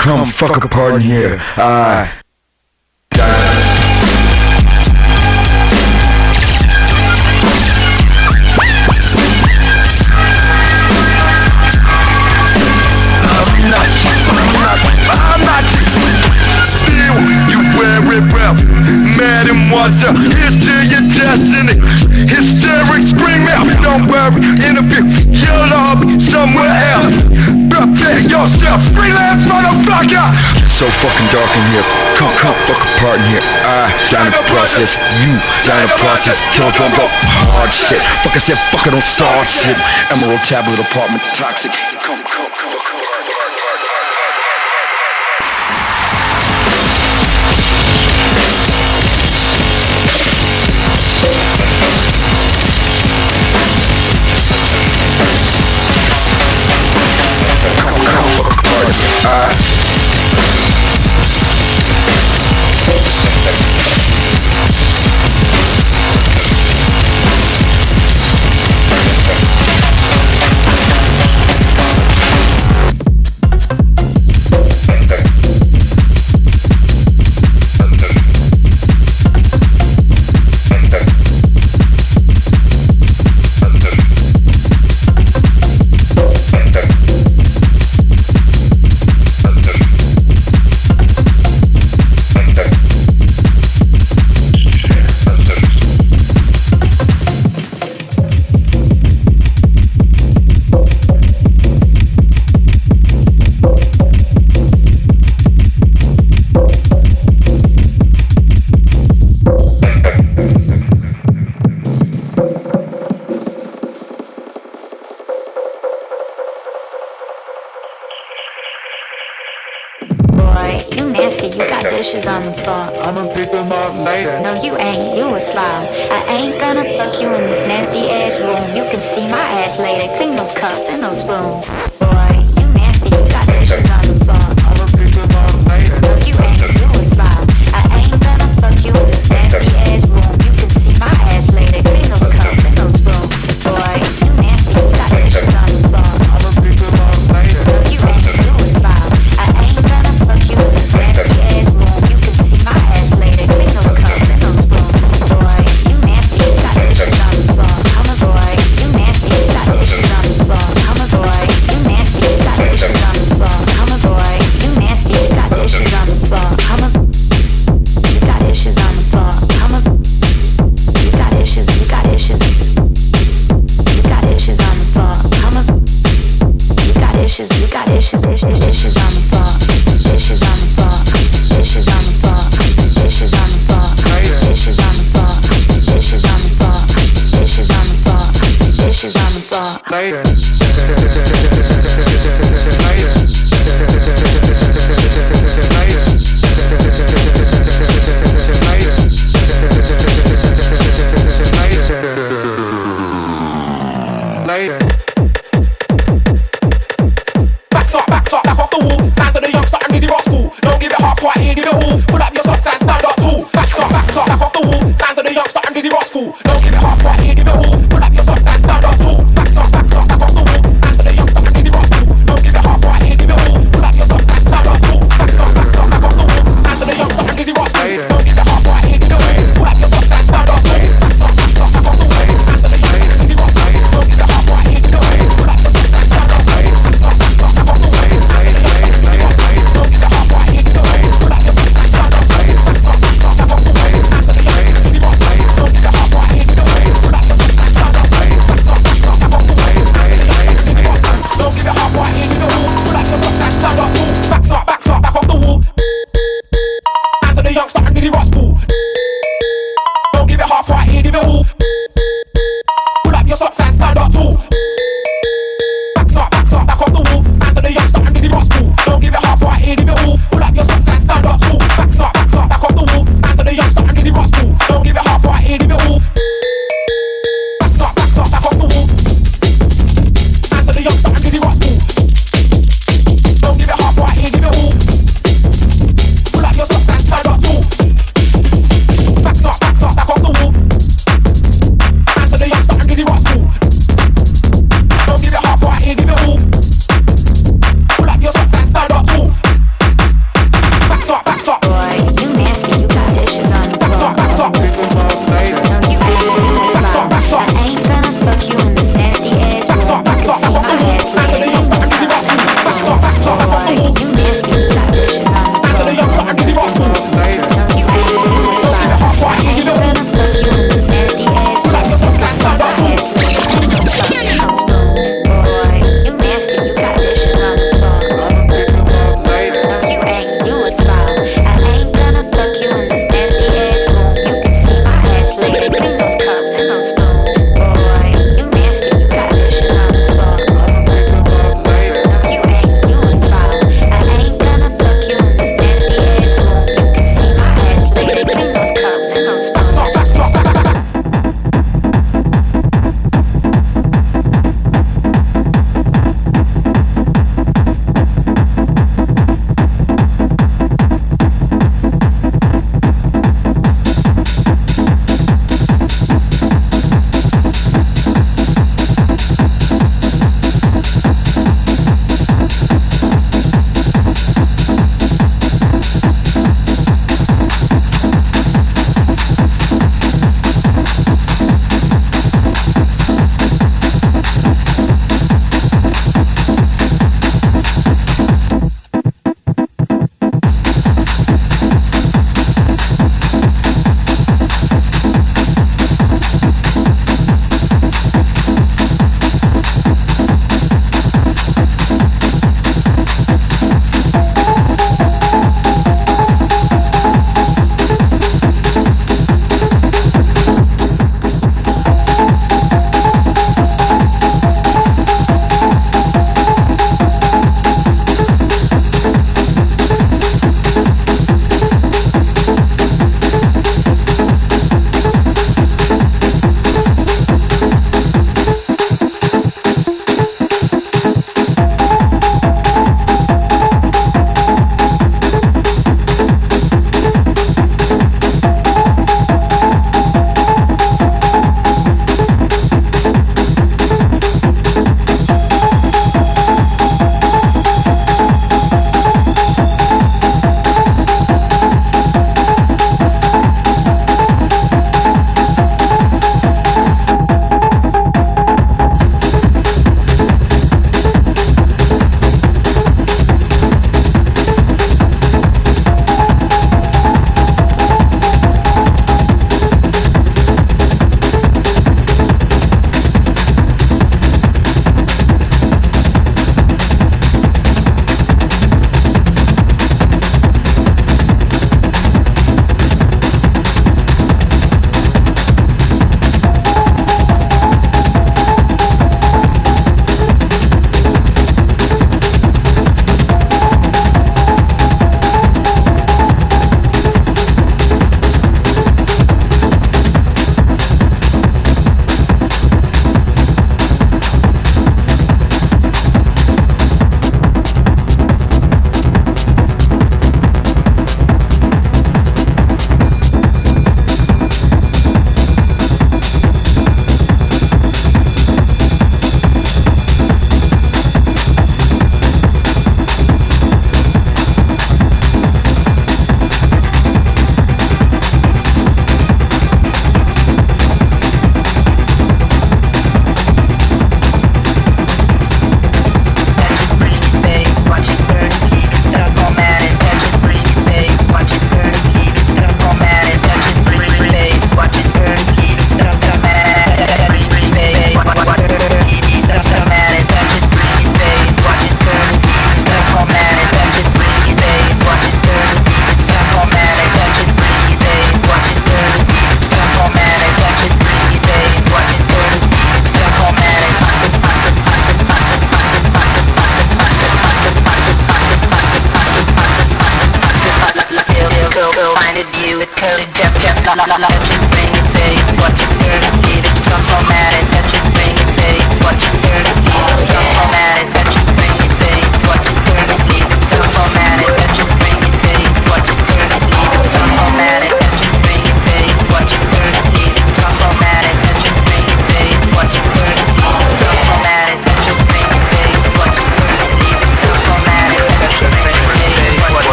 Come fuck apart in here. Mademoiselle, here's to your destiny. Hysterics, scream out, don't worry, interview your love somewhere else. Prepare yourself, freelance motherfucker. So fucking dark in here. Come fuck apart in here. Down the process, you down the process. Kill drum go hard shit. Fuck I said, fuck I don't start shit. Emerald tablet apartment, toxic. Come. dishes on the floor. I'ma pick them up later. No, you ain't, you a slob. I ain't gonna fuck you in this nasty ass room. You can see my ass later. Clean those cups and those spoons. Boy, you nasty, you got dishes on the floor. I'ma pick them up later. No, you ain't, you a slob. I ain't gonna fuck you in this nasty ass room. You can see my ass later. Clean those cups and those spoons. Boy, you nasty, you got dishes on the floor. I'ma pick them up later. No, you ain't, you a slob. I ain't gonna fuck you in this nasty ass room. You can see my ass later. Clean those cups and those spoons. Boy, you nasty, you got dishes on the floor. I'm a boy, you nasty, you got dishes on the floor. I'm a boy, you nasty, you got dishes on the floor. I'm a boy.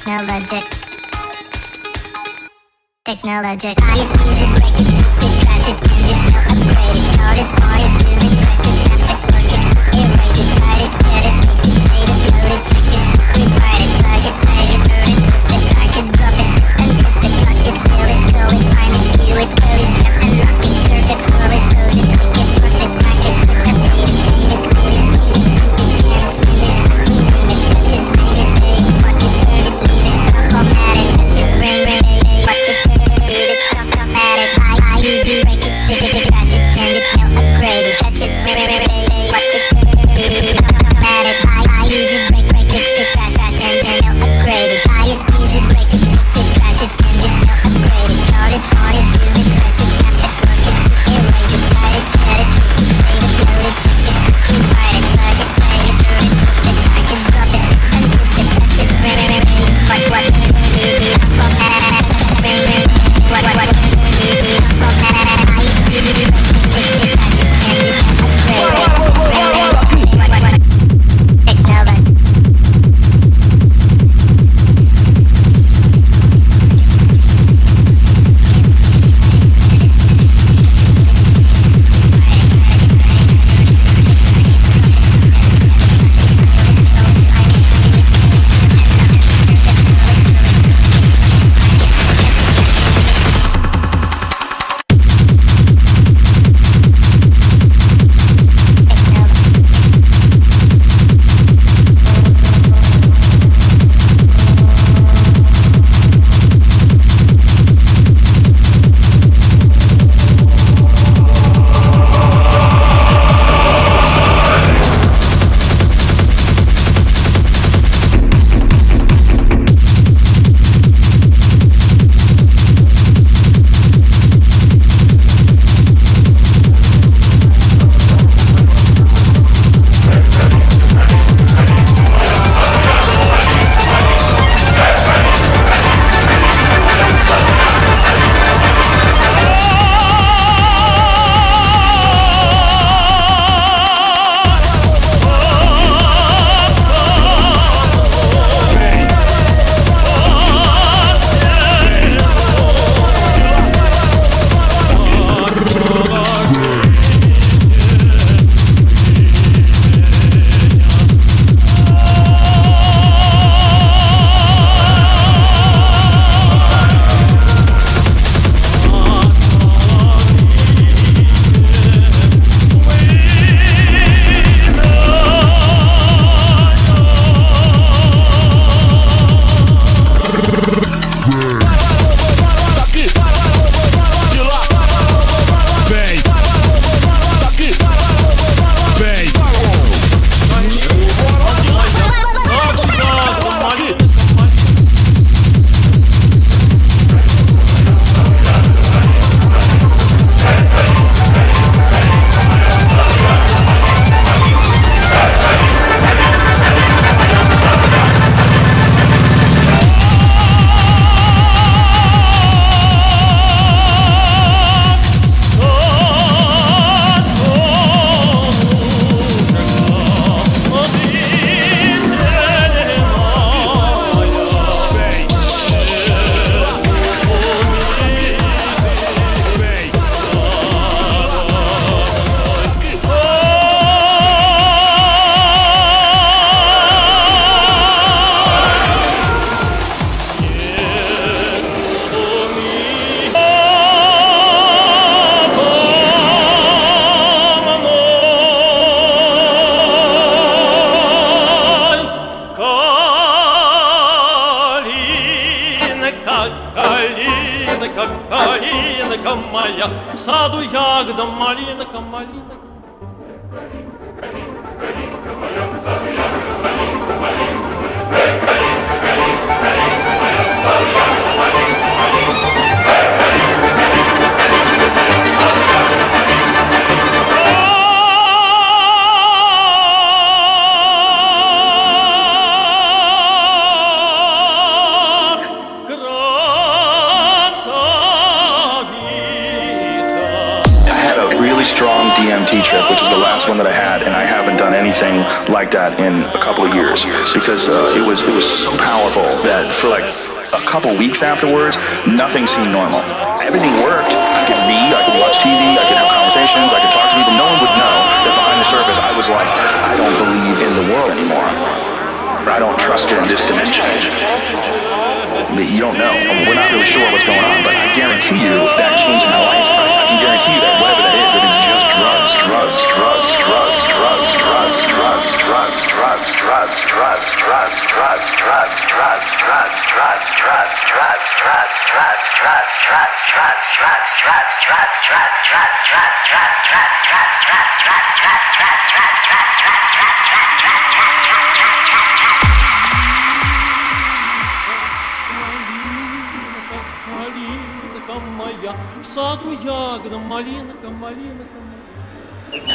Technologic. Technologic. I use it, break it, fix it, crash it, change it, melt, upgrade it, chart it, point it, zoom it, press it, snap it, work it, erase it, write it, get it, paste it, save it, load it, check it, rewrite it, plug it, play it, burn it, flip it, dark it, drop it, unzip it, lock it, fill it, call it, find it, cue it, code it, jump and lock it, surf it, scroll it, code it, link it, parse it, crack it, click, update it, fade it, read it, cue it, cookie, scan it, send it, fax me, name it, touch it, paint it, pay it, watch it, turn it, leave it, stop, format it, touch it, ring, ring, watch it, leave it, stop, format it, I use it, break it, fix it, crash it, change it, melt, upgrade it, touch it, ring, ring, watch it, leave it, stop, format it, I use it, break it, fix it, crash it, change it, melt, upgrade it, I use it, break it, fix it, crash it, change it, melt, upgrade it, chart it, point it, zoom it, press it, snap it, work it, erase it, write it, get it, paste it, save it, load it, check it, rewrite it, plug it, play it, burn it, flip it, drag it, drop it, unzip it, touch it, ring, ring, watch it, leave it, format it, ring, ring, what, leave it, format it, I use it, break it, fix it, crash it, change it, upgrade it, technology. Калинка моя, в саду ягода, малинка, малинка. Strong DMT done anything like that in a couple of years because it was so powerful that for like a couple weeks afterwards, nothing seemed normal. Everything worked. I could read, I could watch TV, I could have conversations, I could talk to people. No one would know that behind the surface I was like, I don't believe in the world anymore. Or I don't trust in this dimension. You don't know. We're not really sure what's going on, but I guarantee you that changed my life. I can guarantee you that whatever that is, if it's just drugs,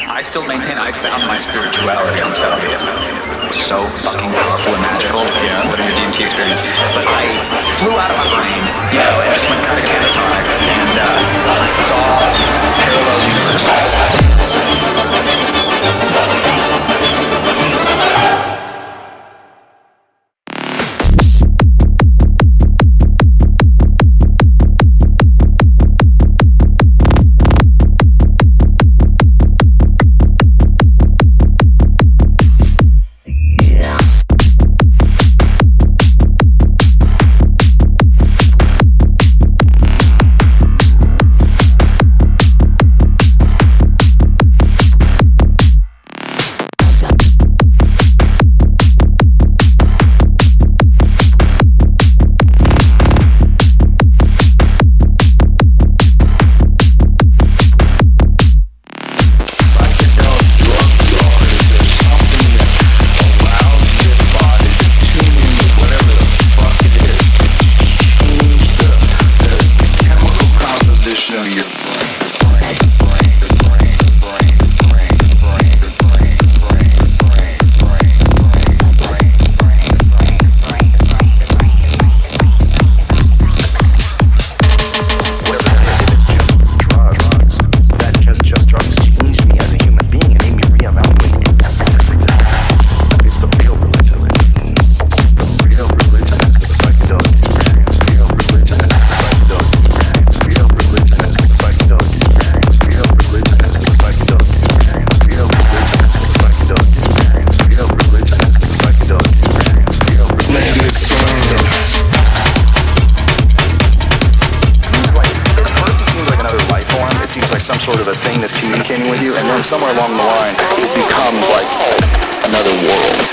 I still maintain I found my spirituality on Salvia. It was so fucking powerful and magical, but in your DMT experience. But I flew out of my brain, and just went kind of catatonic, and I saw parallel universes. Somewhere along the line, it becomes like another world.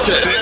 Body,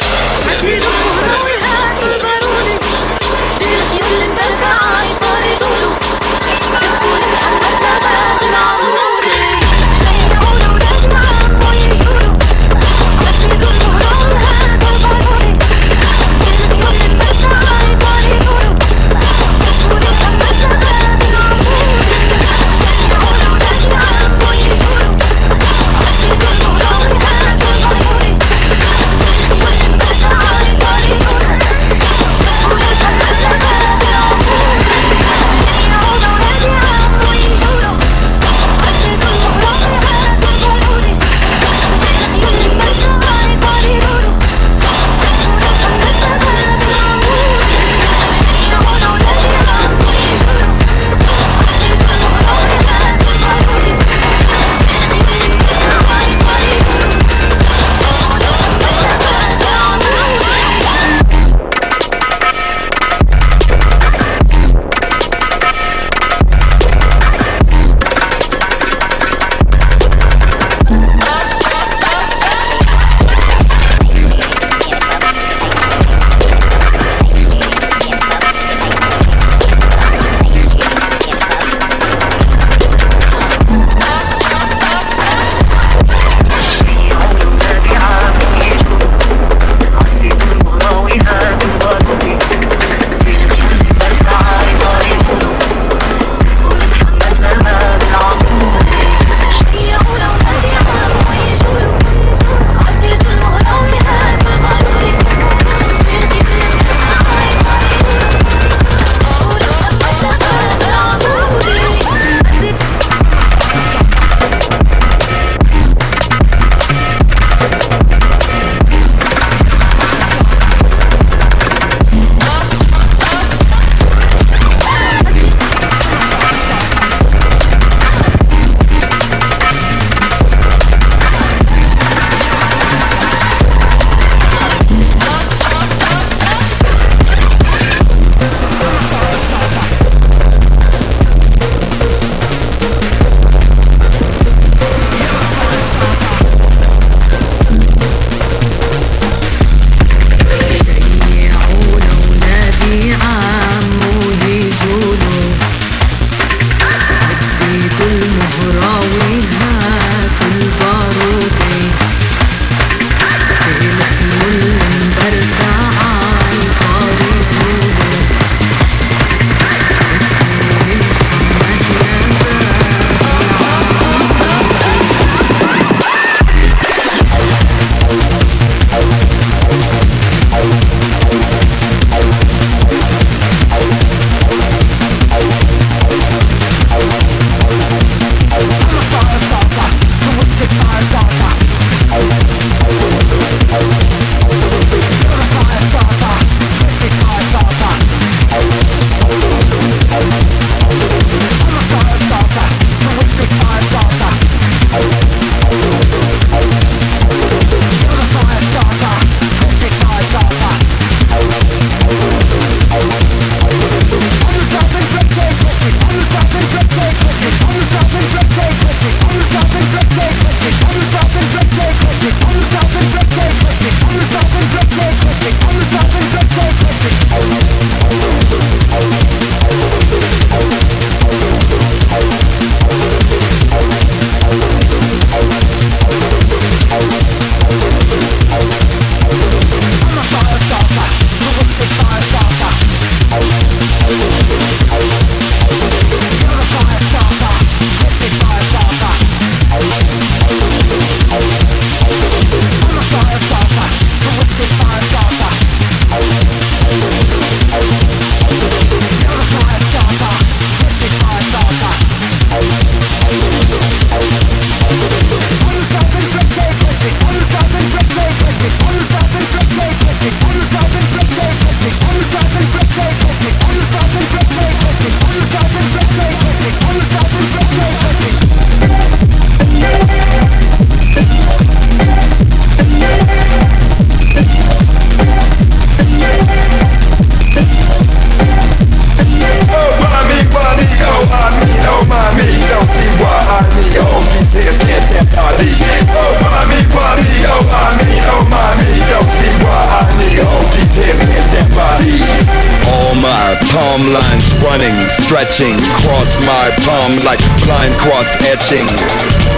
Arm lines running, stretching, cross my palm like blind cross etching.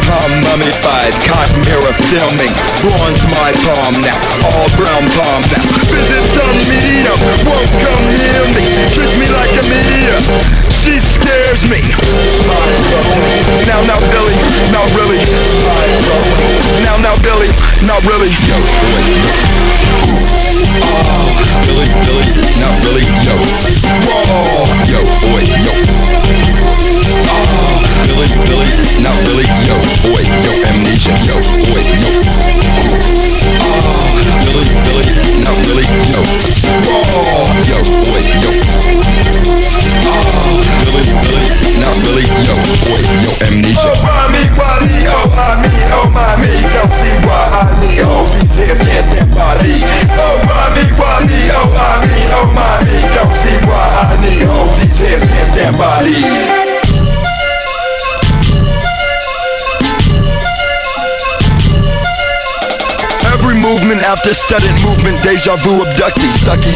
Palm mummified, cotton mirror filming, bronze my palm now, all brown palm now. Visit some medium, won't come hear me, treats me like a medium. She scares me. Now, Billy, not really. Now, Billy, not really. Yo, Billy, not really. Yo, whoa, yo, boy, yo. Billy, not really. Yo, boy, yo, amnesia. Yo, boy, yo. Billy, not really. Yo, whoa, yo, boy, yo. Billy, not really. Yo, boy, yo, amnesia. Oh, mommy, body, oh, mommy, don't see why I need all these hairs can't stand body. Oh, mommy, oh, mommy, don't see why I need all these hairs can't stand body. Every movement after sudden movement, deja vu, abductee, sucky,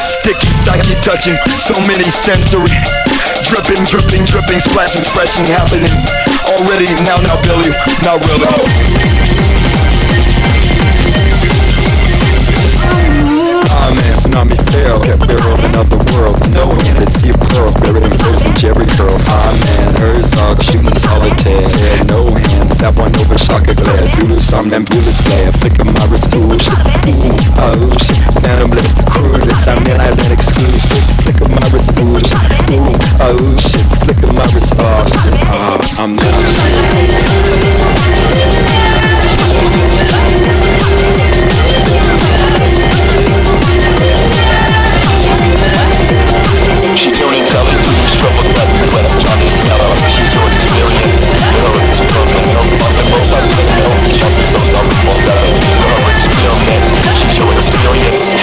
sticky, psyche, touching, so many sensory. Dripping, splashing, happening. Already, now, Billy, not really. Ah man, tsunami fell, kept barreled in other worlds. No hand at sea of pearls, buried in frozen cherry curls. Ah man, Herzog shooting solitaire. No hands, have one over shocker glare. Zulu somnambulist slayer, flicker my wrist, ooh shit, oh shit. Phantom bliss, cruelest, I'm in island exclusive. Flicker my wrist, ooh shit, oh shit. Flicker my wrist, oh shit, I'm not. She tuned intelligent, struggle with that quest, Johnny Snella. She's your experience. Her experiment, no boss and most I think no. Jumping so sorry for seven. Her experiment. She's your experience.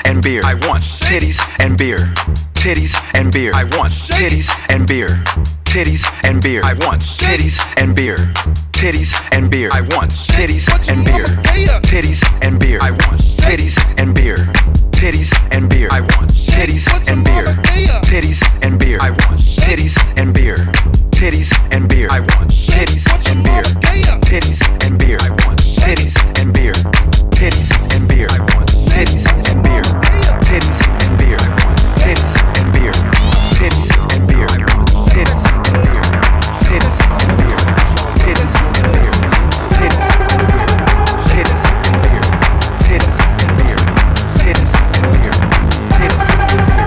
and beer. I want titties and beer. Titties and beer. I want titties and beer. Titties and beer. I want titties and beer. Titties and beer. I want titties and beer. Titties and beer. I want titties and beer. Titties and beer. I want titties and beer. Titties and beer. I want titties and beer. Titties and beer. I want titties and beer. Titties and beer. I want titties and beer. Titties and beer. I want titties and beer. Titties and beer. Titties and beer. Titties and beer. I want titties and beer. Titties and beer. Titties and beer. Titties and beer. Titties and beer. Titties and beer. Titties and beer. Titties and beer.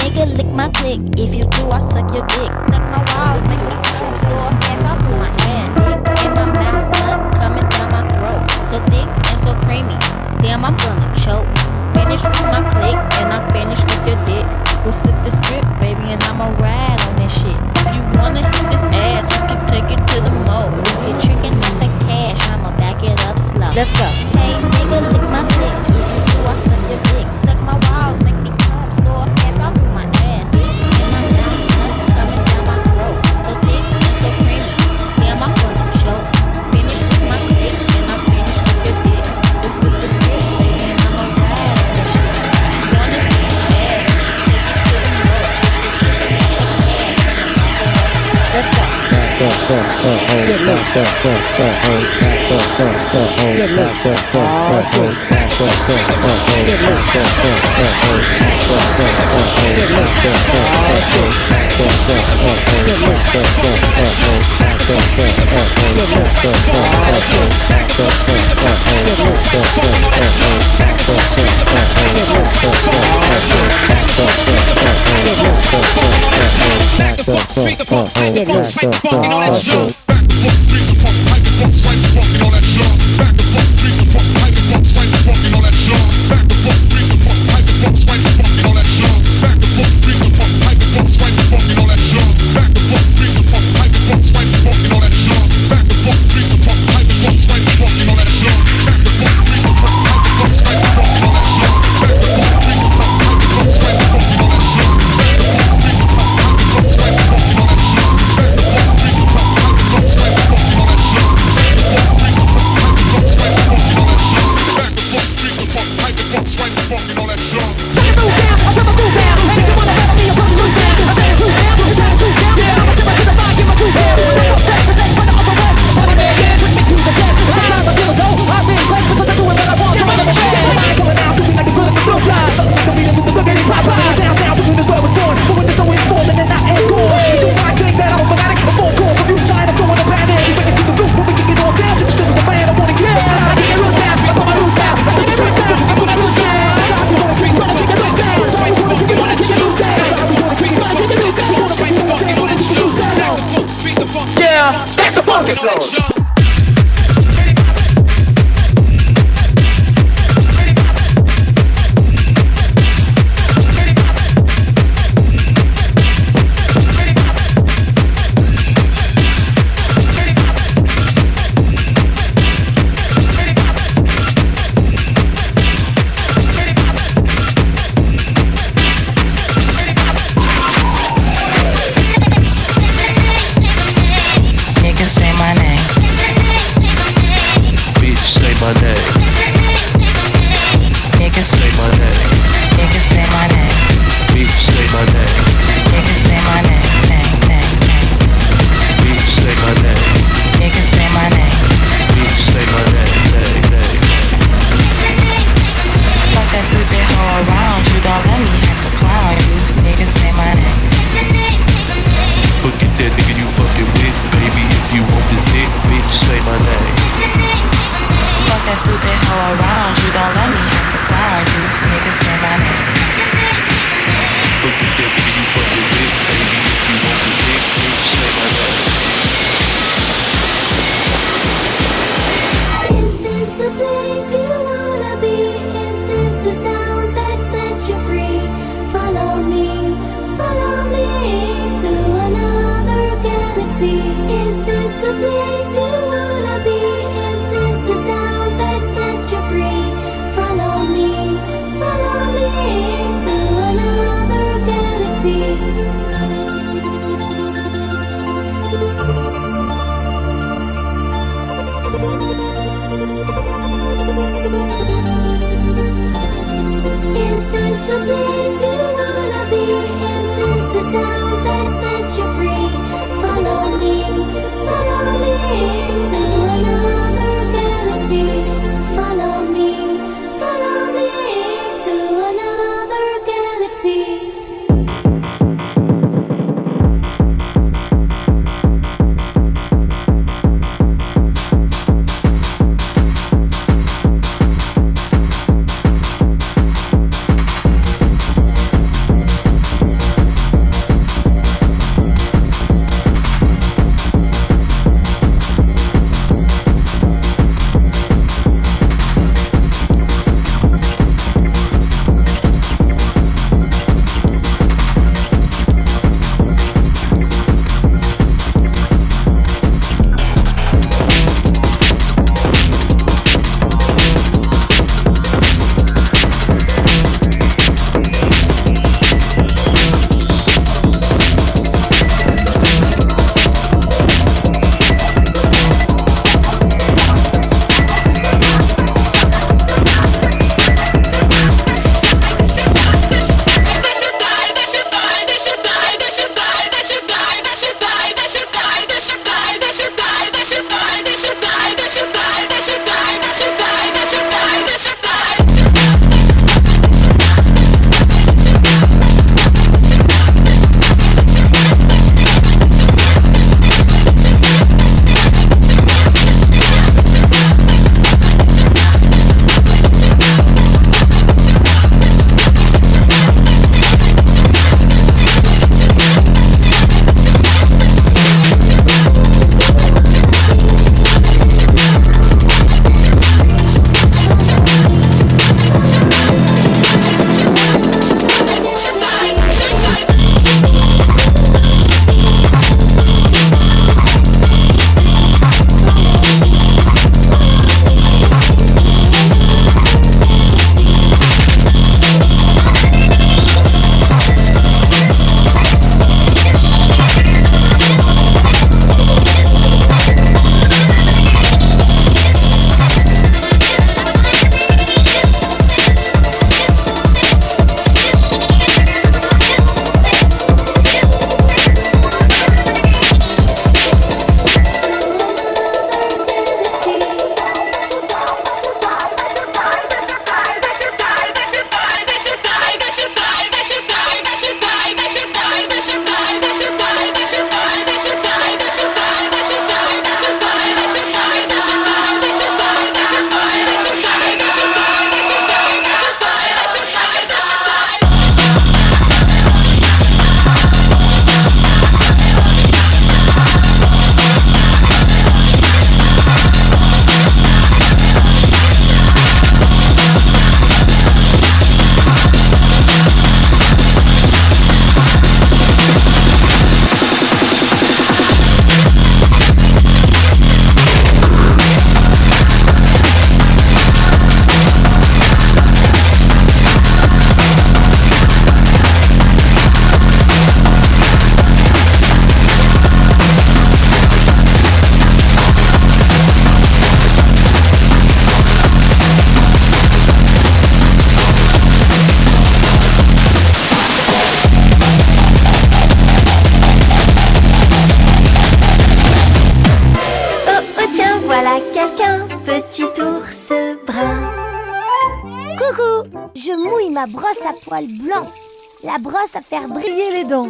Nigga, lick my click. If you do, I suck your dick. Suck my walls, make me come slow fast. I'll put my ass in my mouth, nut coming down my throat. So thick and so creamy. Damn, I'm gonna choke. Finish with my click, and I'm finished with your dick. We'll flip the script, baby, and I'ma ride on that shit. If you wanna hit this ass, we can take it to the mo. If you're tricking with the cash, I'ma back it up slow. Let's go. Hey, nigga, lick my click. If you do, I suck your dick. Suck my walls, make me come slow fast. I'll put my ass in my mouth, nut coming down my throat. So thick and so creamy. Damn, I'm gonna choke. Finish with my click, and I'm finished with your dick. We'll flip the script, baby, and I'ma ride on that shit. You wanna hit this ass, take it to the mo. Let's go. galaxy. Is this the place you wanna be? Is this the sound that sets you free? Follow me to another galaxy. Is this the place you wanna be? Is this the sound that sets you free? Follow me to another galaxy. Follow me to another galaxy. Je mouille ma brosse à poils blancs, la brosse à faire briller les dents.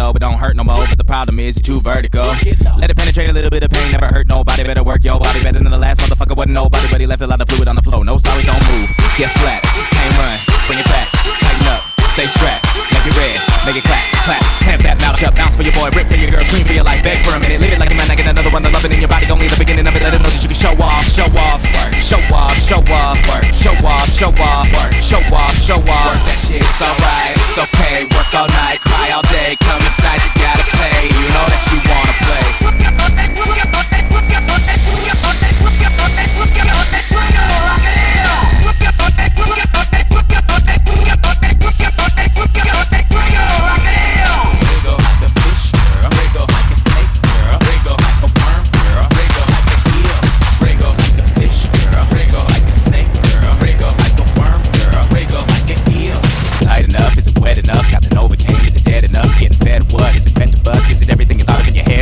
low, but don't hurt no more. But the problem is you're too vertical. Let it penetrate a little bit of pain, never hurt nobody. Better work your body better than the last motherfucker wasn't nobody, but he left a lot of fluid on the floor. No, sorry, don't move. Get slack, can't run, bring it back, tighten up, stay strapped, make it red, make it clap, clap. Clamp that mouth shut, bounce for your boy, rip for your girl, scream for your life, beg for a minute, live it like a man, I get another one to love it in your body. Don't leave the beginning of it, let it know that you can show off, show off, work, show off, show off, work, show off, show off, work, show off, show off. Work that shit, it's alright, it's okay. Work all night, cry all day, come inside, you gotta pay. You know that you wanna play.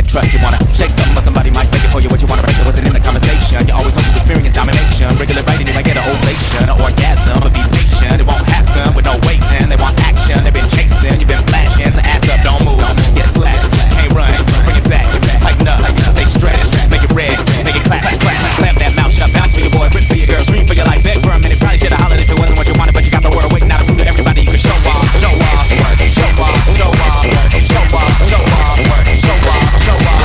Trust you wanna shake something, but somebody might make it for you. What you wanna break it wasn't in the conversation. You always want to experience domination. Regular writing, you might get an ovation, an orgasm, but be patient. It won't happen with no waiting. They want action, they've been chasing. You've been flashing, so ass up, don't move. Get slack, can't run, bring it back, tighten up, stay stretched, make it red, make it clap, clap, clap. Clamp that mouth shut, bounce for your boy, rip for your girl, scream for your life, beg for a minute. Probably should've hollered if it wasn't what you wanted, but you got the world waiting out to prove to everybody you can show off, show off, work, show off, show off, work, show off, show off, work, show off, show off.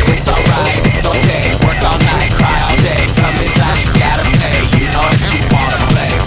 It's alright, it's okay. Work all night, cry all day. Come inside, you gotta pay. You know that you wanna play.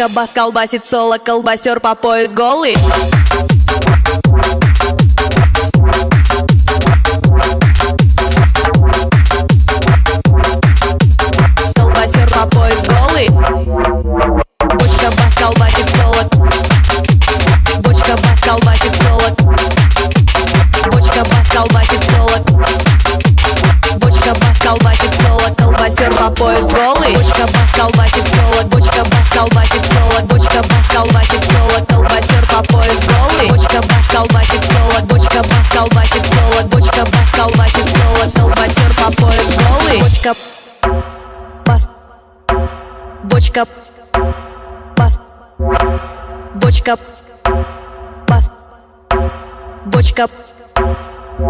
бочка, бас, колбасит соло, колбасер по пояс голый. Колбасер по пояс голый. Бочка, бас, колбасит соло. Бочка, бас, колбасит соло. Бочка, бас, колбасит соло. Бочка, бас, колбасит соло. Колбасер по пояс голый. Бочка, бас, колбасит соло. Бочка, бас, колбасит соло. Бочка, бас, колбасит соло. Колбасер по пояс голый. Бочка, бас, колбасит соло. Бочка, бас, колбасит соло. Бочка, бас, колбасит соло. Колбасер по пояс голый. Бочка, бас. Бочка, бас. Бочка, бас. Бочка,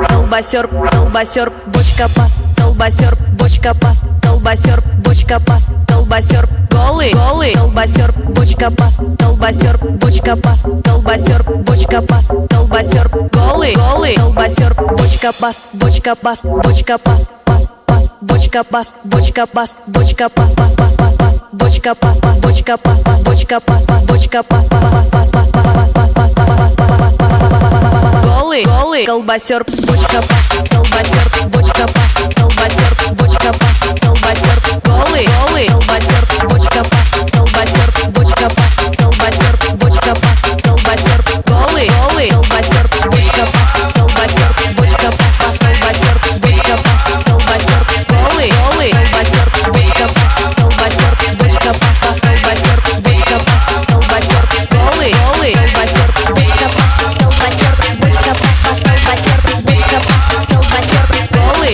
колбасер, колбасер, бочка, пас, колбасер, бочка, пас, колбасер, бочка, пас, колбасер, голый, голый, колбасер, бочка, пас, колбасер, бочка, пас, колбасер, бочка, пас, колбасер, голый, голый, колбасер, бочка, пас, бочка, пас, бочка, пас, пас, пас, бочка, пас, бочка, пас, бочка, пас, пас, пас, пас, пас, бочка, пас, пас, бочка, пас, пас, бочка, пас, пас, бочка, пас, пас, пас, пас, пас, пас, пас, пас, пас, пас, пас, пас, голый, голый, колбасер, бочка, пас, колбасер, бочка, пас, колбасер, бочка, пас, колбасер, голый, голый, колбасер, бочка, пас, колбасер, бочка, пас, колбасер, бочка, пас, колбасер, голый, голый, колбасер, бочка, пас, колбасер, бочка, пас, колбасер, бочка, пас, колбасер, голый, голый, колбасер, бочка, пас, колбасер, бочка, пас, колбасер, бочка, пас, колбасер, голый, голый, колбасер, бочка, пас, колбасер, бочка, пас, колбасер, бочка, пас, колбасер, голый,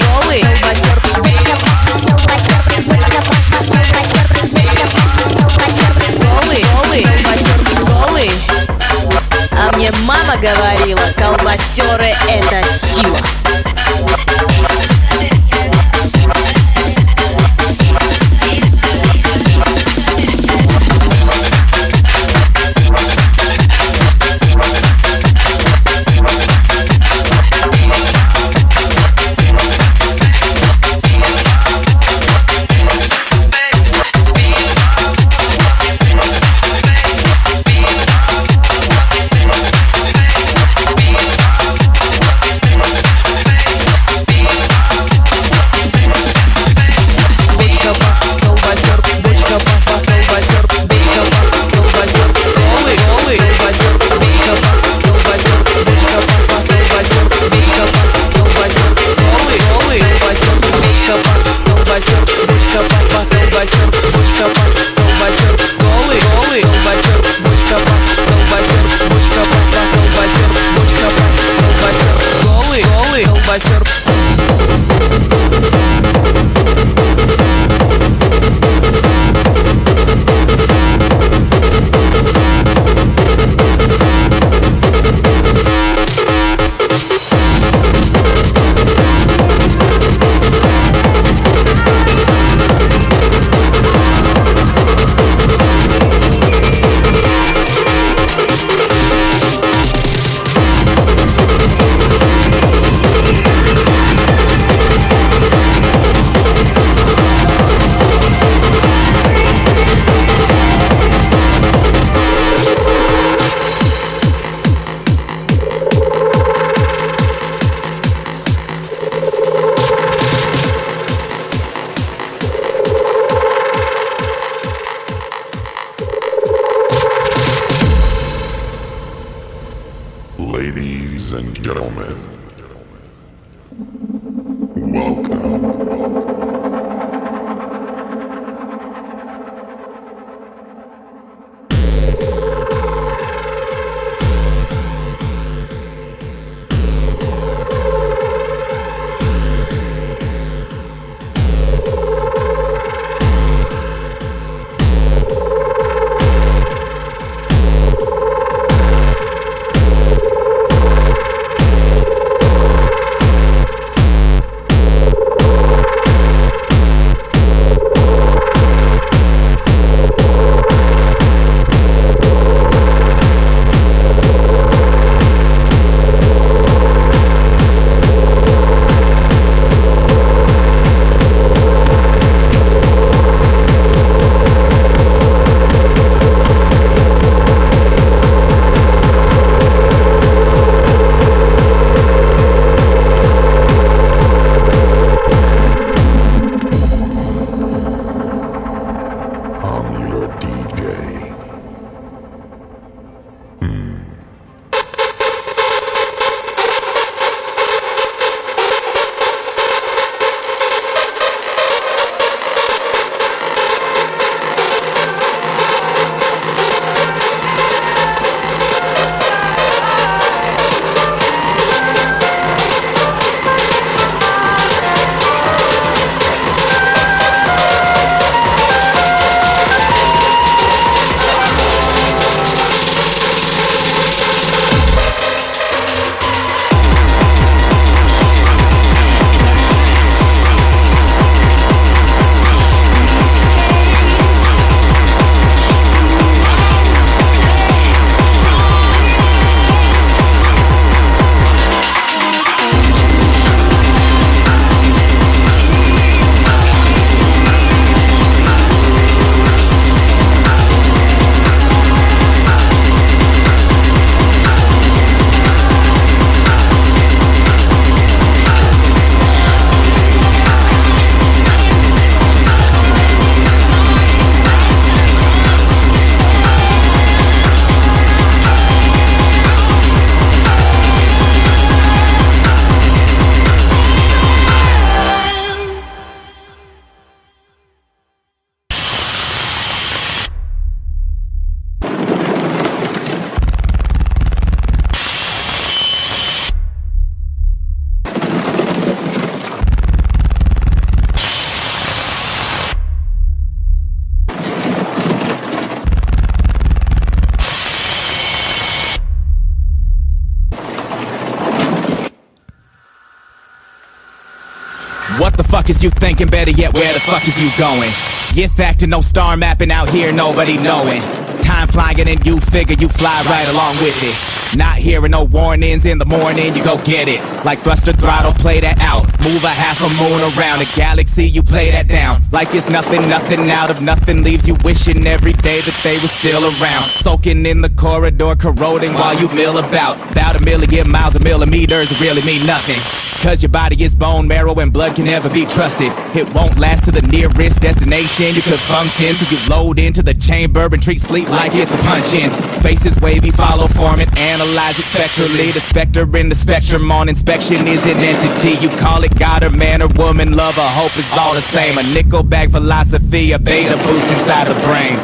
What the fuck is you thinking? Better yet, where the fuck is you going? Get back to no star mapping out here, nobody knowing. Time flying and you figure you fly right along with it. Not hearing no warnings in the morning, you go get it. Like thruster throttle, play that out. Move a half a moon around a galaxy, you play that down. Like it's nothing, nothing out of nothing. Leaves you wishing every day that they were still around. Soaking in the corridor, corroding while you mill about. About a million miles, a millimeters, it really mean nothing. Cause your body is bone marrow and blood can never be trusted. It won't last to the nearest destination. You could function till you load into the chamber and treat sleep like it's a punch-in. Space is wavy, follow form it, analyze it spectrally. The specter in the spectrum on inspection is an entity. You call it God or man or woman, love or hope is all the same. A nickel bag philosophy, a beta boost inside the brain.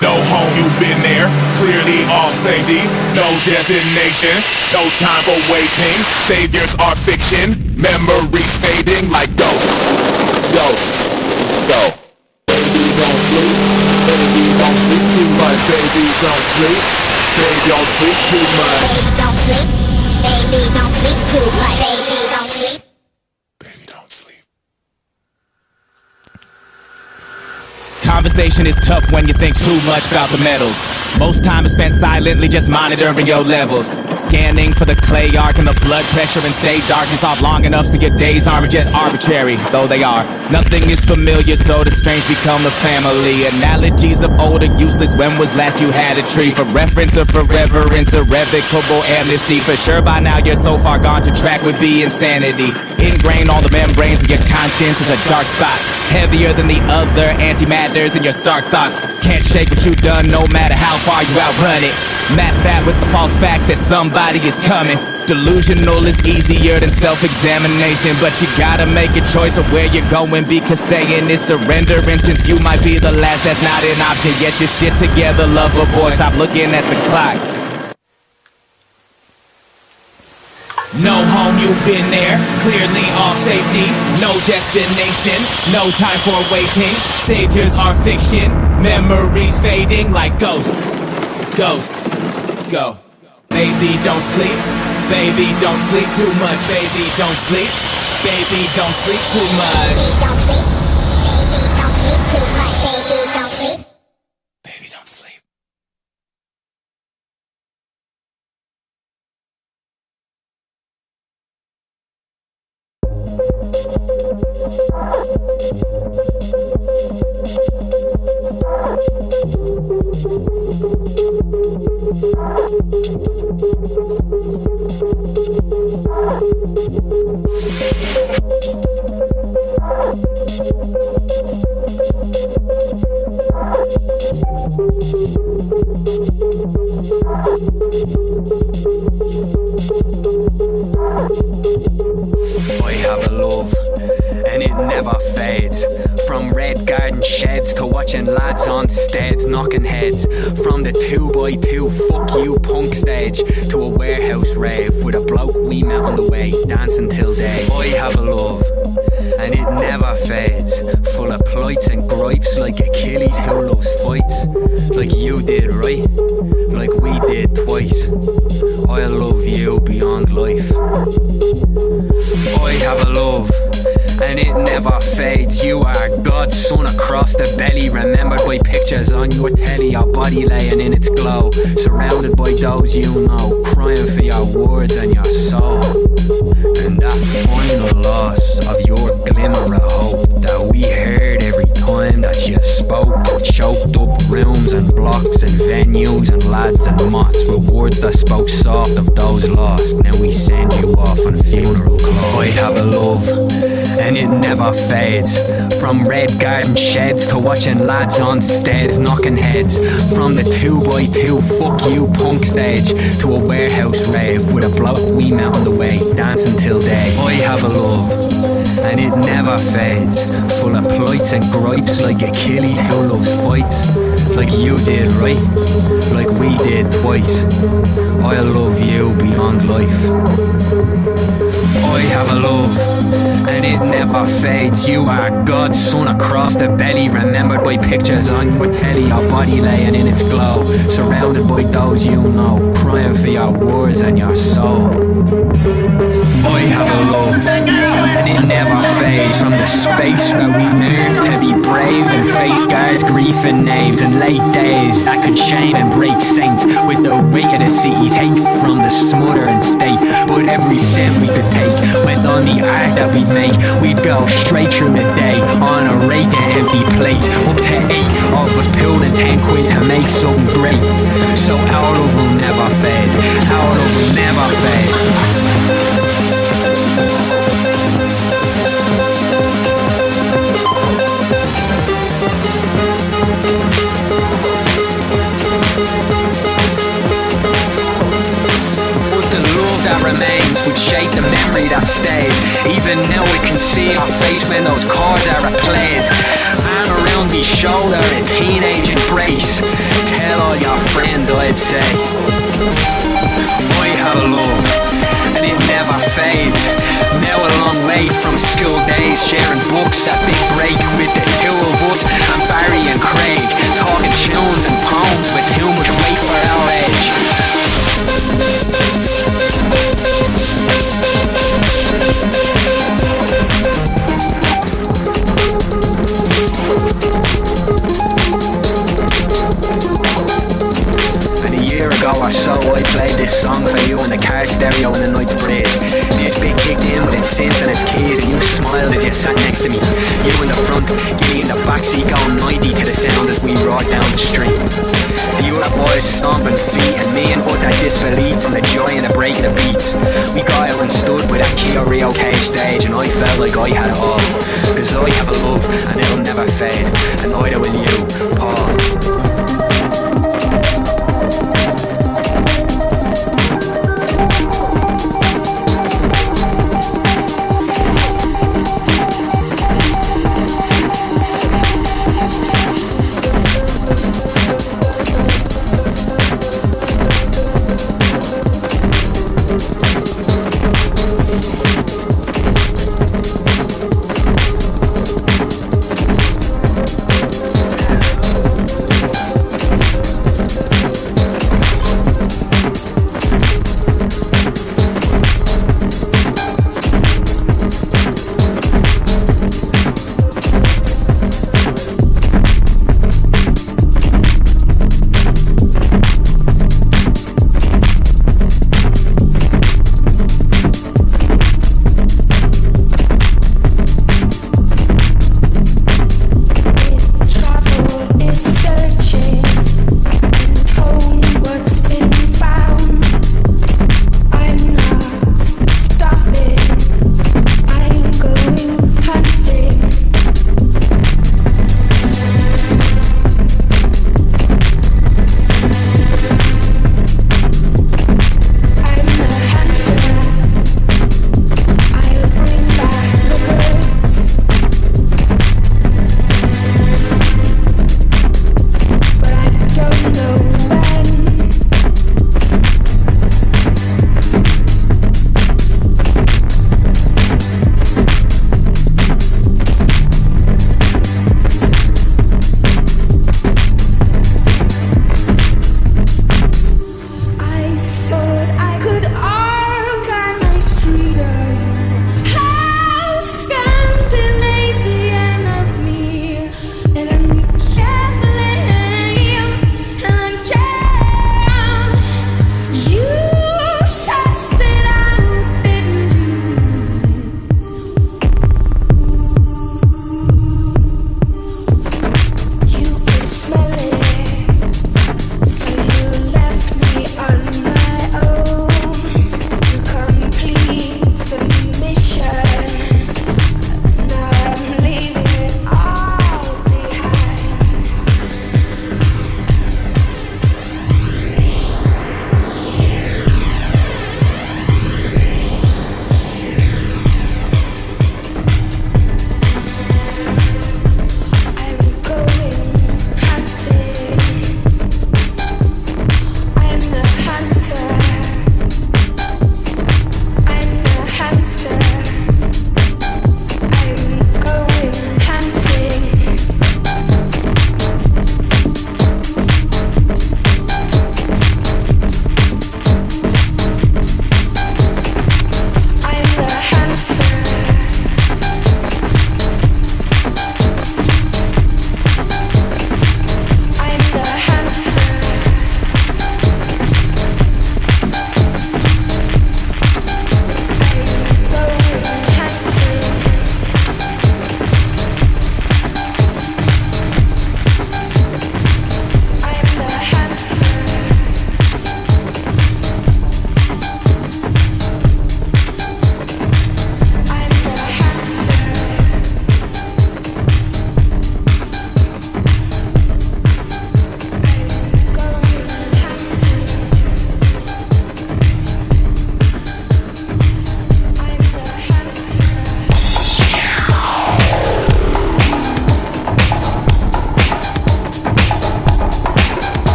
No home, you've been there, clearly all safety. No destination, no time for waiting. Saviors are fiction, memories fading like ghosts. Ghosts, go. Baby, don't sleep. Baby, don't sleep too much. Baby, don't sleep. Baby, don't sleep too much. Baby, don't sleep. Baby, don't sleep too much. Baby, don't sleep. Baby, don't sleep. Conversation is tough when you think too much about the metals. Most time is spent silently just monitoring your levels. Scanning for the clay arc and the blood pressure and stay darkness off long enough so your days aren't just arbitrary, though they are. Nothing is familiar, so the strange become the family. Analogies of old are useless. When was last you had a tree? For reference or for reverence, irrevocable amnesty. For sure by now you're so far gone to track would be insanity. Ingrain all the membranes of your conscience is a dark spot. Heavier than the other antimatters in your stark thoughts. Can't shake what you've done no matter how far you outrun it. Mask that with the false fact that somebody is coming. Delusional is easier than self-examination, but you gotta make a choice of where you're going, because staying is surrendering. Since you might be the last, that's not an option. Get your shit together, lover boy, stop looking at the clock. No home, you've been there, clearly all safety. No destination, no time for waiting. Saviors are fiction, memories fading like ghosts. Ghosts, go. Baby, don't sleep. Baby, don't sleep too much. Baby, don't sleep. Baby, don't sleep too much. Baby, don't sleep. Baby, don't sleep too much. Baby, don't sleep. Baby, don't sleep. I have a love, and it never fades. From red garden sheds to watching lads on steads knocking heads. From the 2x2 fuck you punk stage to a warehouse rave with a bloke we met on the way, dancing till day. I have a love, and it never fades. Full of plights and gripes like Achilles who loves fights. Like you did, right? Like we did twice. I love you beyond life. I have a love, and it never fades. You are God's son across the belly, remembered by pictures on your telly. Your body laying in its glow, surrounded by those you know, crying for your words and your soul. And that final loss of your glimmer of hope that we heard every time that you spoke, and choked up rooms and blocks and venues and lads and moths with words that spoke soft of those lost. Now we send you off on funeral clothes. I have a love, and it never fades. From red garden sheds to watching lads on steads knocking heads. From the 2x2 fuck you punk stage to a warehouse rave with a bloke we met on the way, dancing till day. I have a love, and it never fades. Full of plights and gripes like Achilles who loves fights. Like you did, right? Like we did twice. I love you beyond life. I have a love, and it never fades. You are God's son across the belly, remembered by pictures on your telly. Your body laying in its glow, surrounded by those you know, crying for your words and your soul. I have a days, from the space where we learned to be brave and face guards, grief and names, and late days that could shame and break saints with the weight of the city's hate from the smothering state. But every cent we could take went on the art that we'd make. We'd go straight through the day on a rake of empty plates, up to 8 of us pulling 10 quid to make something great. So our love will never fade, our love will never fade. That remains would shape the memory that stays. Even now we can see our face when those chords are replayed. Arm around me shoulder, a teenage embrace. Tell all your friends, I'd say, I have a love, and it never fades. Now a long way from school days, sharing books at Big Break with the two of us and Barry and Craig, talking tunes and poems with too much weight for our age. And a year ago or so I played this song for you in the car stereo in the night's breeze. This bit kicked in with its synths and its keys, and you smiled as you sat next to me. You in the front, me in the backseat going 90 to the sound as we rode down the street. The other boys stomping feet and me in utter disbelief from the joy and the break of the beats. We got out and stood with that Kia Rio cage stage, and I felt like I had it all. Cause I have a love and it'll never fade, and neither will you, Paul.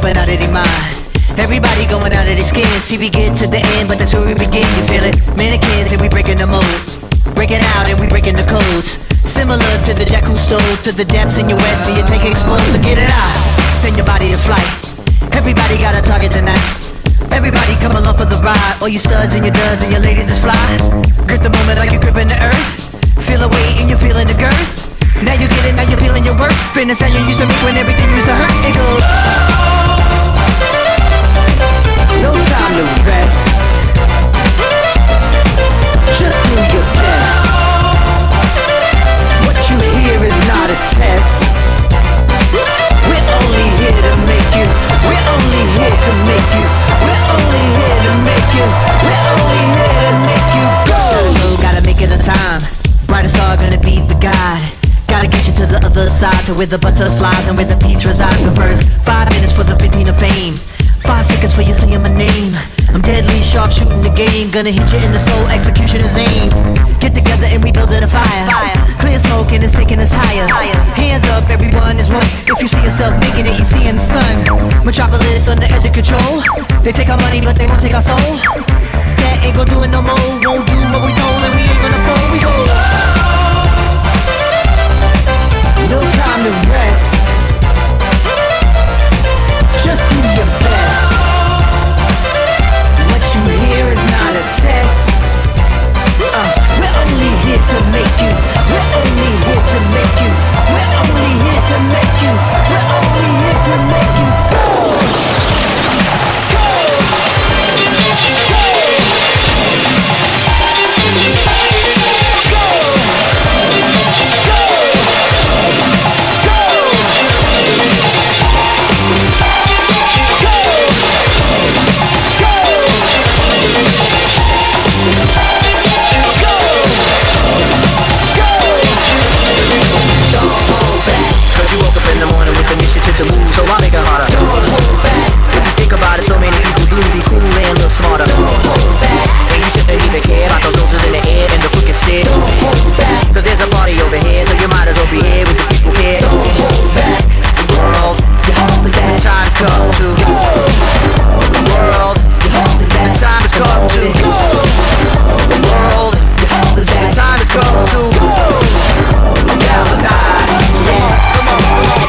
jumping out of their mind. Everybody going out of their skin. See, we get to the end, but that's where we begin. You feel it? Mannequins and we breaking the mold, breaking out and we breaking the codes. Similar to the jack who stole to the depths in your wet, so you take it explode. So get it out, send your body to flight. Everybody got a target tonight. Everybody come along for the ride. All you studs and your duds and your ladies is fly. Grip the moment like you're gripping the earth. Feel the weight and you're feeling the girth. Now you get it, now you're feeling your worth. Fitness how you used to make when everything used to hurt. It goes. No time to rest. Just do your best. What you hear is not a test. We're only here to make you. We're only here to make you. We're only here to make you. We're only here to make you go. Solo, gotta make it on time. Brightest star gonna be the guide. Gotta get you to the other side, to where the butterflies and where the peace resides. The first 5 minutes for the 15 of fame. 5 seconds for you saying my name. I'm deadly sharp shooting the game. Gonna hit you in the soul, execution is aim. Get together and we building a fire. Clear smoke and it's taking us higher. Hands up, everyone is one. If you see yourself making it, you see in the sun. Metropolis under ethic control. They take our money but they won't take our soul. That ain't gon' do it no more. Won't do what we told and we ain't gonna fold. We go. No time to rest. Just do your best. What you hear is not a test. We're only here to make you. We're only here to make you. We're only here to make you. We're only here to make you go. To move, so I'll make it harder. Don't hold back. If you think about it, so many people do be cool and look smarter. Don't hold back. And you shouldn't even care about those noses in the air and the crooked stairs. Don't hold back. Cause there's a party over here, so you might as well be here with the people here. Don't hold back. The world, the time has come to. The world, the time has come to. The world, the time has come to. Galvanize. Come on, come on.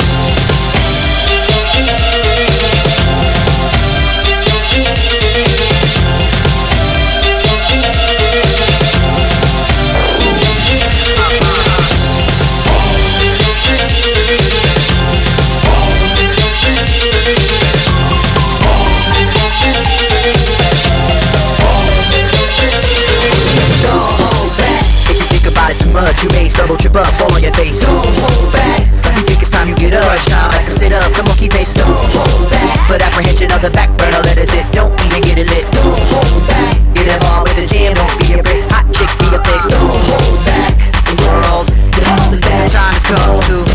You may stumble, trip up, fall on your face. Don't hold back. You think it's time you get up, shine back and sit up. Come on, keep pace. Don't hold back. Put apprehension on the back burner, let us hit. Don't even get it lit. Don't hold back. Get involved with the jam, don't be a brick. Hot chick, be a pig. Don't hold back. The world, the time has come to.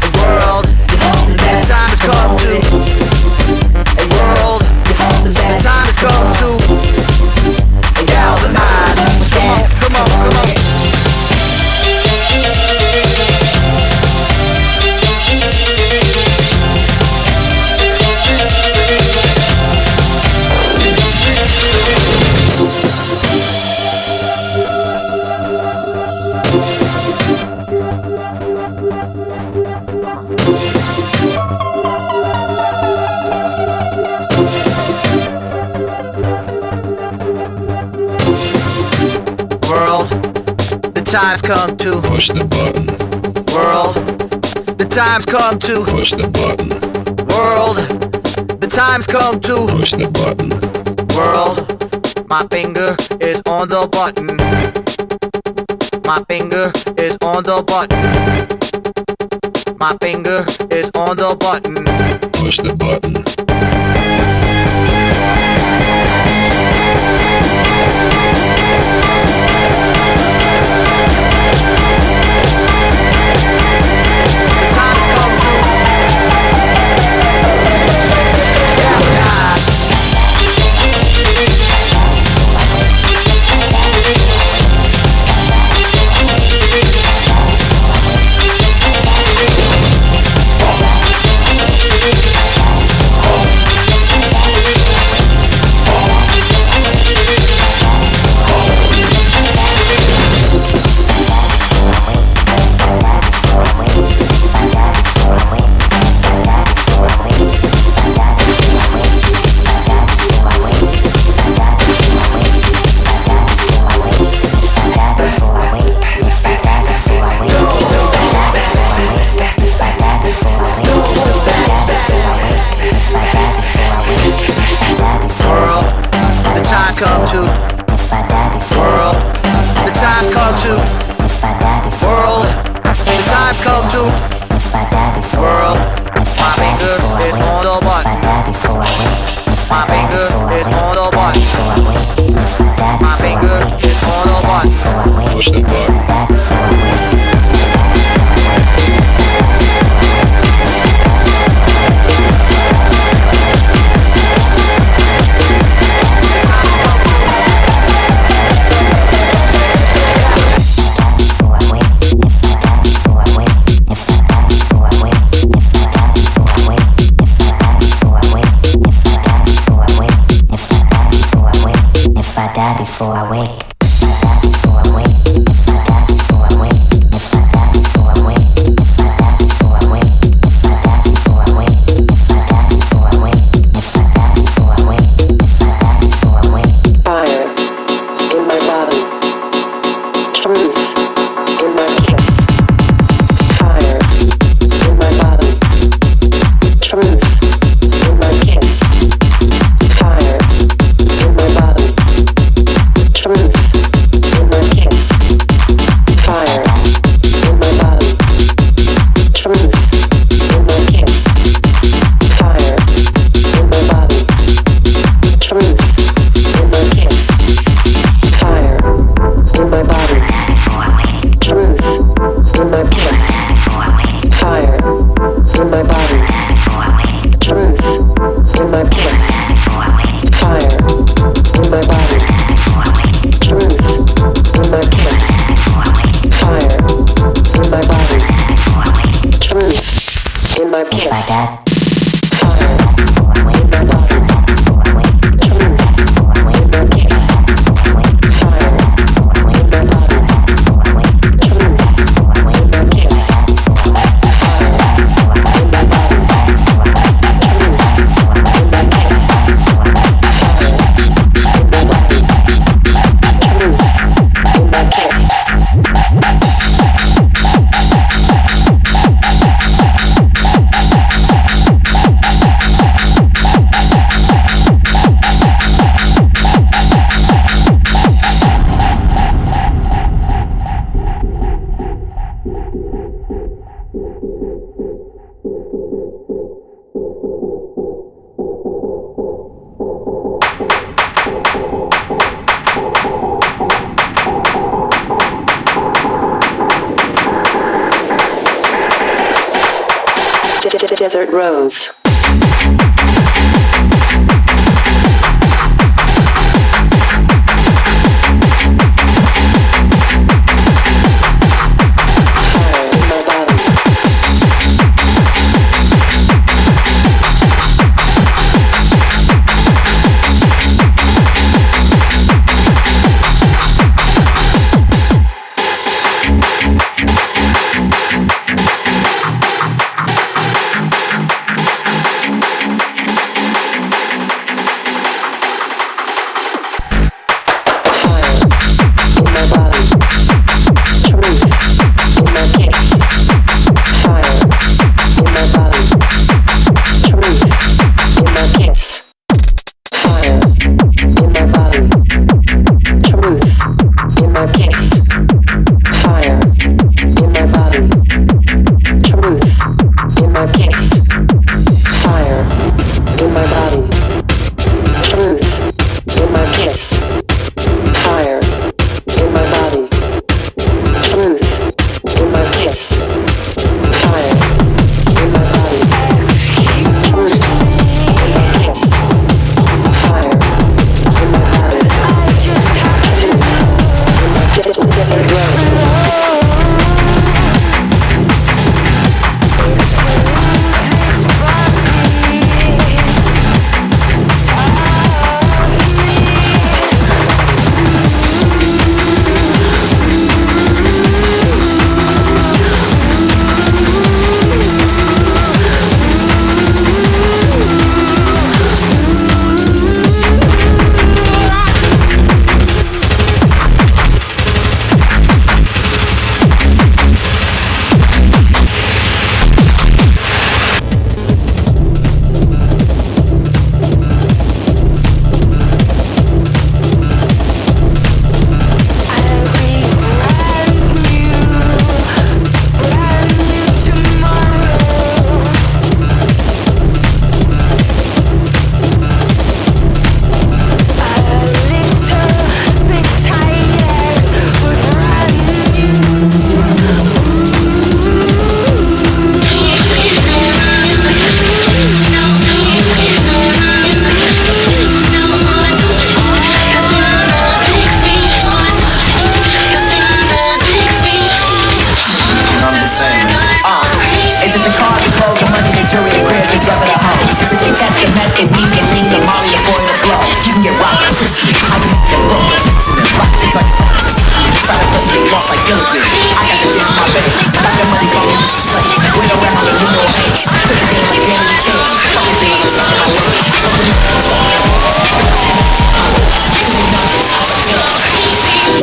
The world, the time has come to. The world, the time has come to. Galvanize. Come on, come on. Time's come to push the button. World, the time's come to push the button. World, the time's come to push the button. World, my finger is on the button. My finger is on the button. My finger is on the button. Push the button. Desert Rose.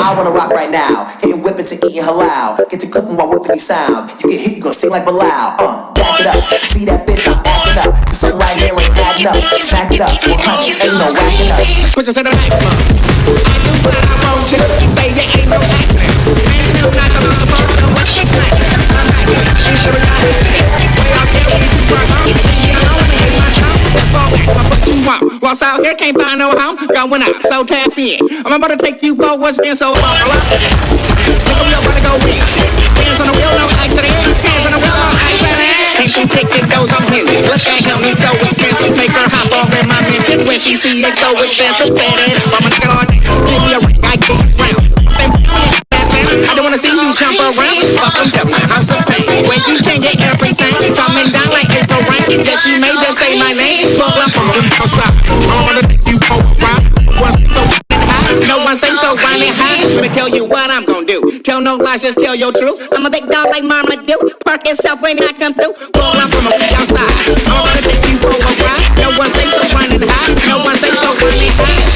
I wanna rock right now, hitting whippets and eating halal. Get to cooking while whipping me sound. You get hit, you gon' sing like Bilal. Back it up, see that bitch, I'm acting up. Something right here ain't adding up. Smack it up, 100, ain't no whacking us. Put yourself to the maximum. I do what I want to. Say it ain't no accident. Man, you know not the motherfucker. What shit's like? I'm like it. She's the reality. Way out there, we just work on. You know, we hit my song. Let's fall back. What you want? Lost out here, can't find no home. Going up, so tap in. I'm about to take you for what's been so long. Nigga, we don't wanna go in. Hands on the wheel, no accident. Hands on the wheel, no accident. Can't you take it, goes on hinges. Look at him, he's so expensive. Make her hop off in my mention. When she see it so expensive, set it up. I'm a nigga on it. Give me a ring, I get round. I don't wanna see you jump around. Welcome to my house of pain. When you can't get everything, coming down like April rain. say my name, but I'm from the outside. I wanna take you for a ride. What's so high? No one say so whining high. Let me tell you what I'm gonna do. Tell no lies, just tell your truth. I'm a big dog like Marmaduke. Park yourself when I come through. Boy, I'm from the outside. I wanna take you for a ride. No one say so whining high. No one say so whining high.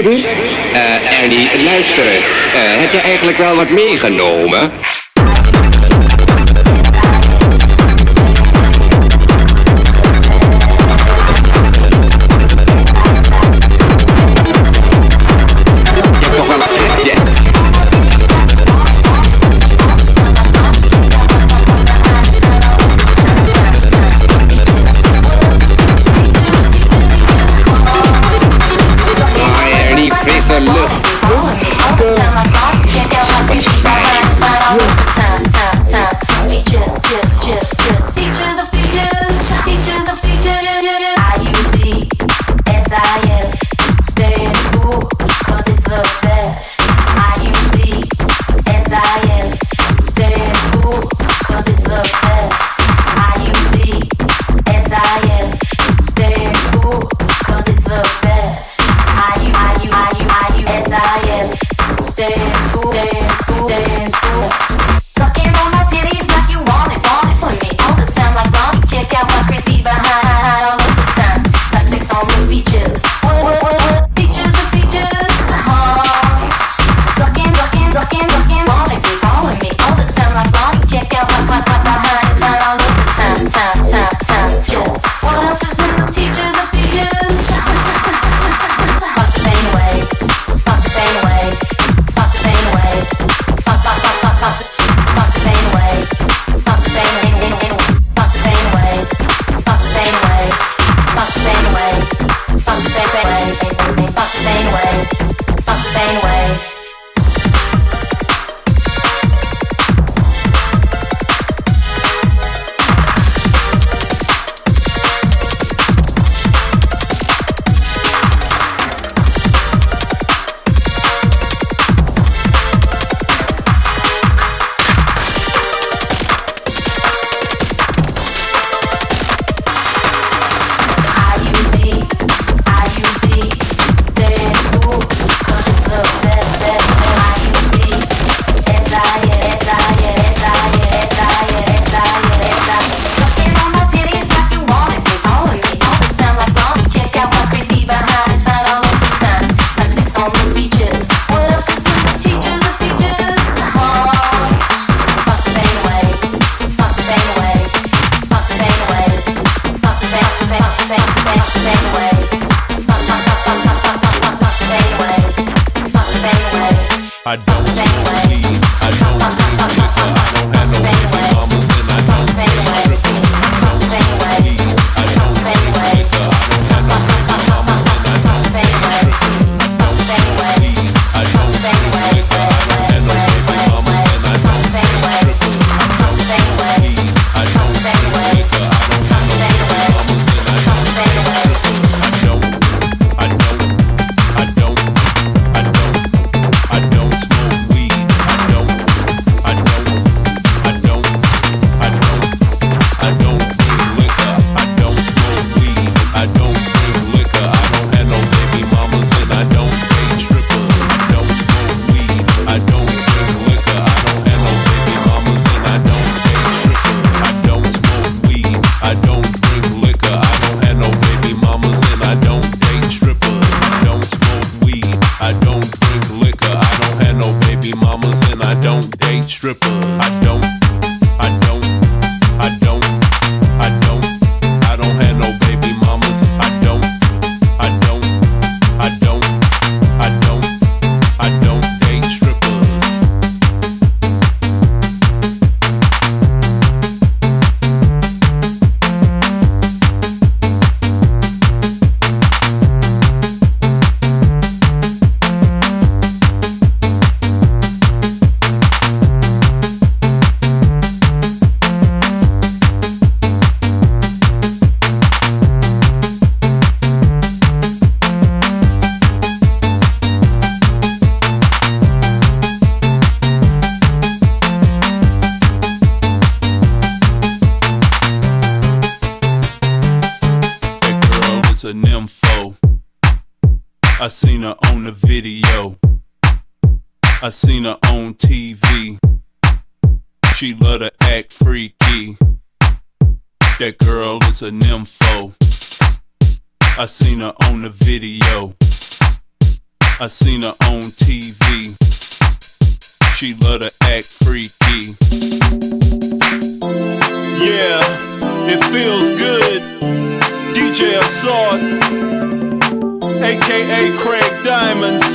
Ernie, luister eens. Heb je eigenlijk wel wat meegenomen? Je hebt toch wel een schriftje? Ernie, frisse lucht. a nympho. I seen her on the video. I seen her on TV. She love to act freaky. That girl is a nympho. I seen her on the video. I seen her on TV. She love to act freaky. Yeah, it feels good. DJ Assault, aka Craig Diamonds,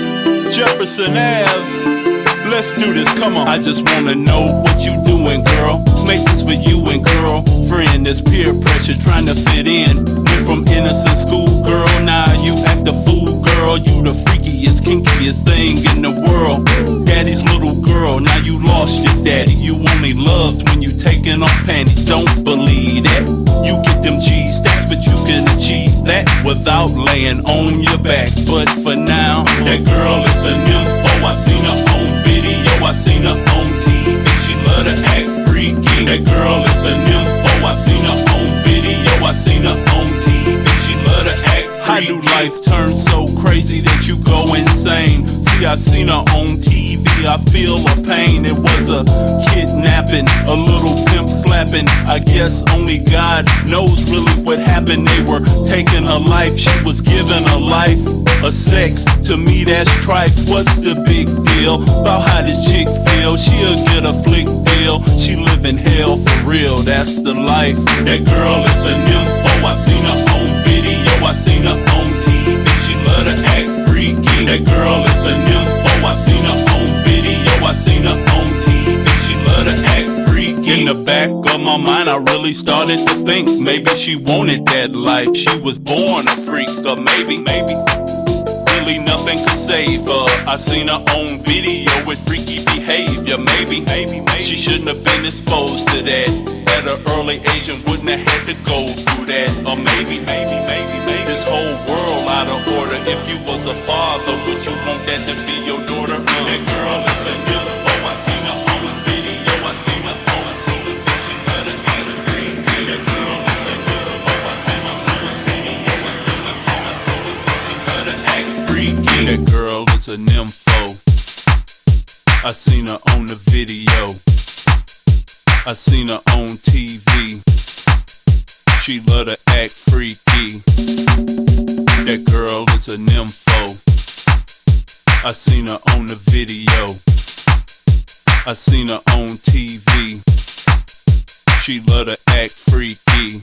Jefferson Ave. Let's do this, come on. I just wanna know what you doing, girl. Make this for you and girlfriend. There's peer pressure trying to fit in. Went from innocent school girl, now you act a fool, girl. You the freakiest, kinkiest thing in the world. Daddy's little girl, now you lost your daddy. You only loved when you taking off panties. Don't believe that. You get them G stacks, but you can achieve that without laying on your back. But for now, that girl is a nympho. I seen her on video, I seen her on TV. She love to act freaky. That girl is a nympho. I seen her on video, I seen her on TV. She love to act freaky. How do life turn so crazy that you go insane? See, I seen her on TV, I feel her pain. It was a kidnapping, a little pimp slapping. I guess only God knows really what happened. They were taking her life, she was giving her life. A sex, to me that's tripe. What's the big deal about how this chick feel? She'll get a flick bill. She live in hell for real, that's the life. That girl is a nympho. I seen her on video, I seen her on TV. She love to act freaky. That girl is a nympho. I seen her on video, I seen her on TV. She love to act freaky. In the back of my mind, I really started to think maybe she wanted that life. She was born a freak, or maybe. Really nothing could save her. I seen her on video with freaky behavior. Maybe she shouldn't have been exposed to that at an early age and wouldn't have had to go through that. Or maybe this whole world out of order. If you was a father, would you want that to be your daughter? That girl is a nympho. I seen her on video. I seen her on TV. She love to act freaky. That girl is a nympho. I seen her on video. I seen her on TV. She love to act freaky. That girl is a nympho. I seen her on the video. I seen her on TV. She love to act freaky. That girl is a nympho. I seen her on the video. I seen her on TV. She love to act freaky.